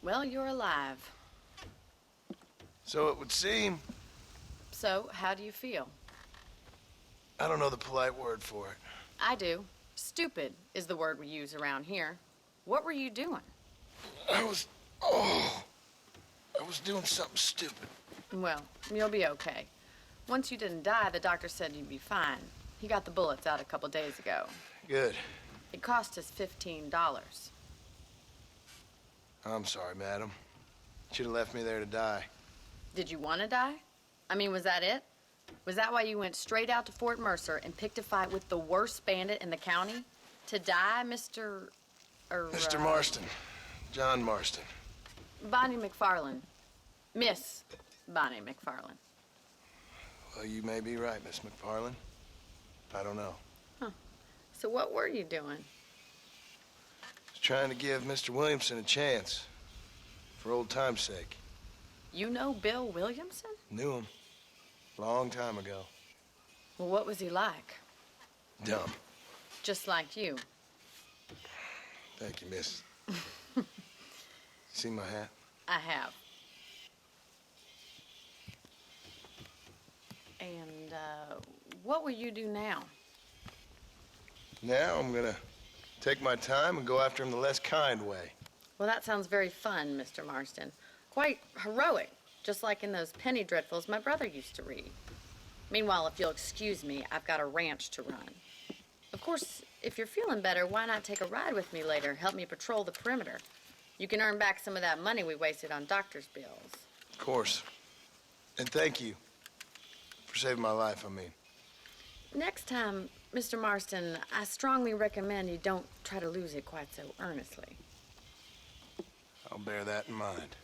Well, you're alive. So it would seem. So, how do you feel? I don't know the polite word for it. I do. Stupid is the word we use around here. What were you doing? I was doing something stupid. Well, you'll be okay. Once you didn't die, the doctor said you'd be fine. He got the bullets out a couple days ago. Good. It cost us $15. I'm sorry, madam. Should have left me there to die. Did you want to die? I mean, was that it? Was that why you went straight out to Fort Mercer and picked a fight with the worst bandit in the county? To die, Mr. Mr. Marston. John Marston. Bonnie McFarland. Miss Bonnie McFarland. Well, you may be right, Miss McFarland. I don't know. Huh. So what were you doing? Just trying to give Mr. Williamson a chance. For old time's sake. You know Bill Williamson? Knew him. Long time ago. Well, what was he like? Dumb. Just like you. Thank you, miss. See my hat? I have. And, what will you do now? Now I'm gonna take my time and go after him the less kind way. Well, that sounds very fun, Mr. Marston. Quite heroic, just like in those penny dreadfuls my brother used to read. Meanwhile, if you'll excuse me, I've got a ranch to run. Of course, if you're feeling better, why not take a ride with me later? Help me patrol the perimeter. You can earn back some of that money we wasted on doctor's bills. Of course. And thank you for saving my life, I mean. Next time, Mr. Marston, I strongly recommend you don't try to lose it quite so earnestly. I'll bear that in mind.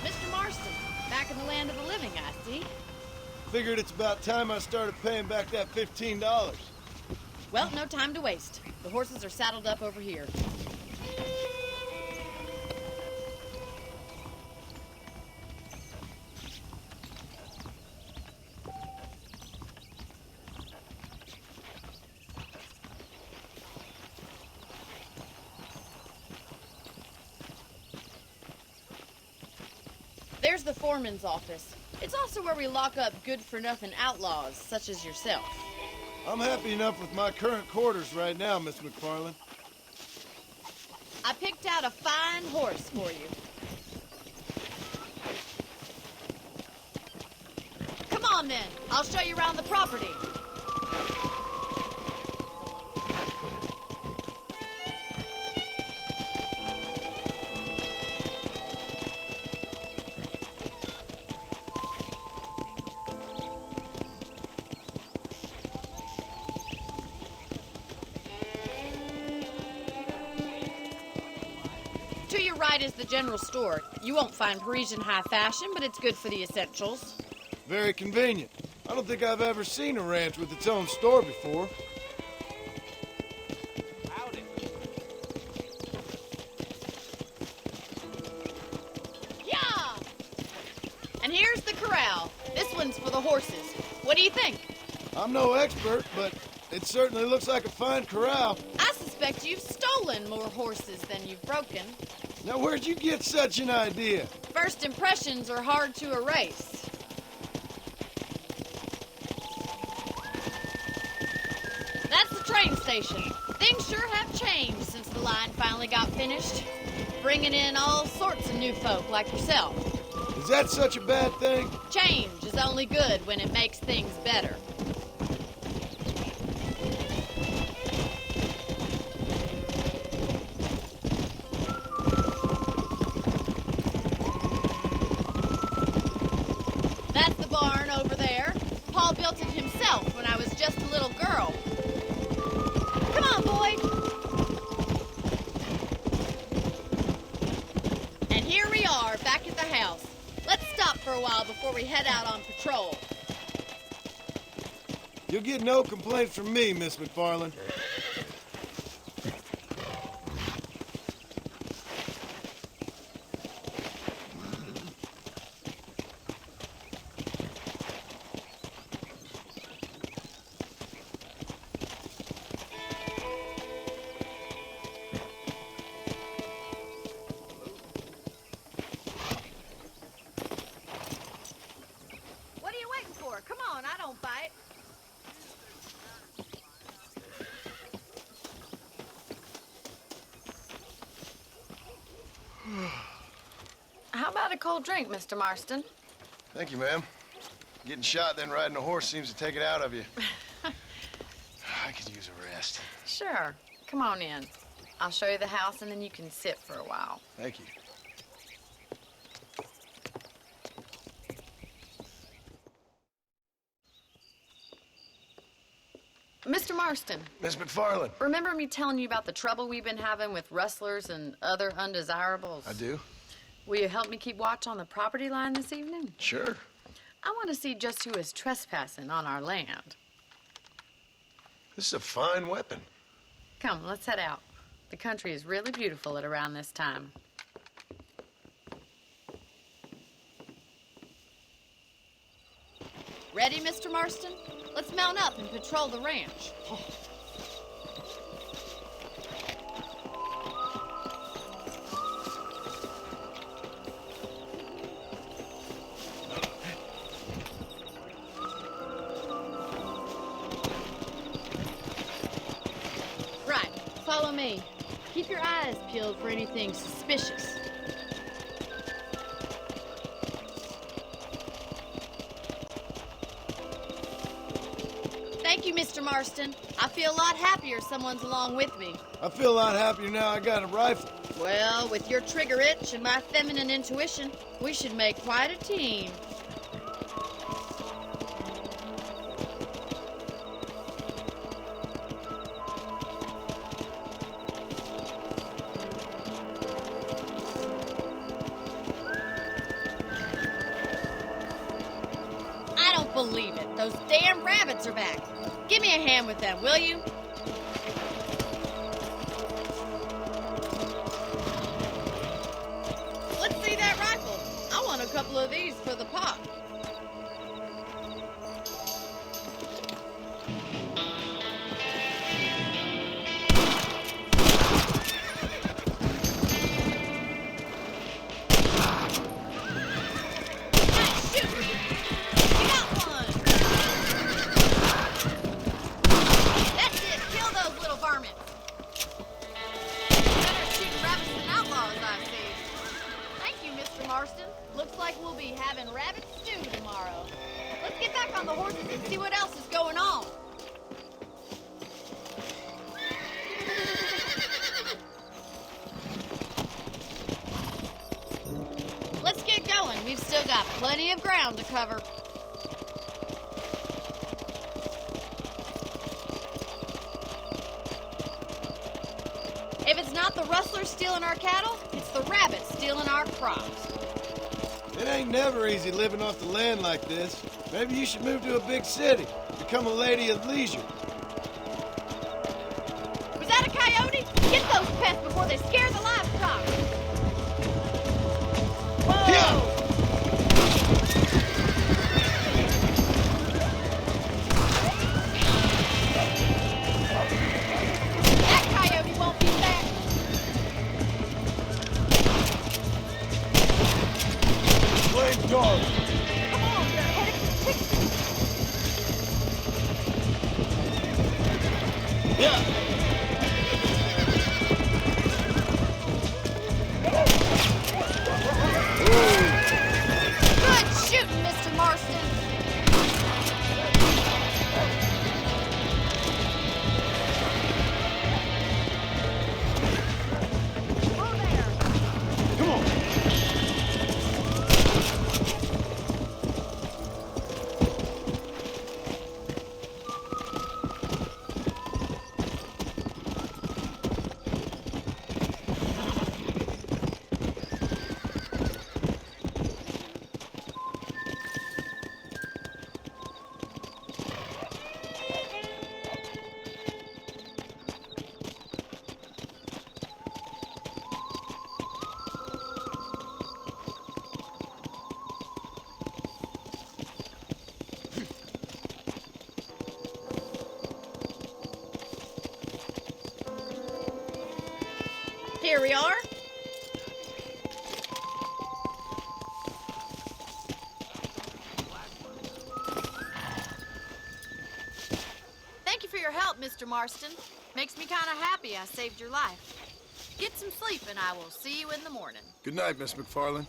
Mr. Marston, back in the land of the living, I see. Figured it's about time I started paying back that $15. Well, no time to waste. The horses are saddled up over here. There's the foreman's office. It's also where we lock up good-for-nothing outlaws, such as yourself. I'm happy enough with my current quarters right now, Miss McFarland. I picked out a fine horse for you. Come on, then. I'll show you around the property. To your right is the general store. You won't find Parisian high fashion, but it's good for the essentials. Very convenient. I don't think I've ever seen a ranch with its own store before. Howdy. Yeah! And here's the corral. This one's for the horses. What do you think? I'm no expert, but it certainly looks like a fine corral. I suspect you've stolen more horses than you've broken. Now, where'd you get such an idea? First impressions are hard to erase. That's the train station. Things sure have changed since the line finally got finished. Bringing in all sorts of new folk like yourself. Is that such a bad thing? Change is only good when it makes things better. That's the barn over there. Paul built it himself when I was just a little girl. a while before we head out on patrol. You'll get no complaints from me, Miss McFarland. What are you waiting for? Come on, I don't bite. How about a cold drink, Mr. Marston? Thank you, ma'am. Getting shot, then riding a horse seems to take it out of you. I could use a rest. Sure. Come on in. I'll show you the house, and then you can sit for a while. Thank you. Mr. Marston, Miss McFarland. remember me telling you about the trouble we've been having with rustlers and other undesirables? I do? Will you help me keep watch on the property line this evening? Sure. I want to see just who is trespassing on our land. This is a fine weapon. Come, let's head out. The country is really beautiful at around this time. Ready, Mr. Marston? Let's mount up and patrol the ranch. Right, follow me. Keep your eyes peeled for anything suspicious. Thank you, Mr. Marston. I feel a lot happier someone's along with me. I feel a lot happier now I got a rifle. Well, with your trigger itch and my feminine intuition, we should make quite a team. I don't believe it. Those damn rabbits are back. Give me a hand with them, will you? Let's see that rifle. I want a couple of these for the pot. Nice shooting. You got one. That's it. Kill those little varmints. Better shooting rabbits than outlaws, I see. Thank you, Mr. Marston. Looks like we'll be having rabbit stew tomorrow. Let's get back on the horses and see what else is going on. Let's get going. We've still got plenty of ground to cover. If it's not the rustlers stealing our cattle, it's the rabbits stealing our crops. It ain't never easy living off the land like this. Maybe you should move to a big city. Become a lady of leisure. Was that a coyote? Get those pests before they scare the livestock. Whoa! That coyote won't be back. Blame dog. Come on, we're headed to Texas. Yeah. Ooh. Here we are. Thank you for your help, Mr. Marston. Makes me kind of happy I saved your life. Get some sleep, and I will see you in the morning. Good night, Miss McFarland.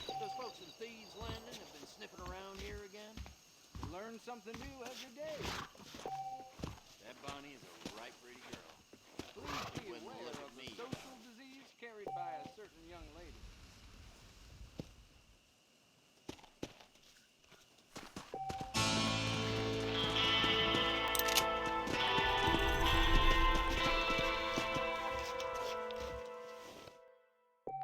Those folks in Thieves Landing have been sniffing around here again. You learn something new every day. That Bonnie is a right pretty girl.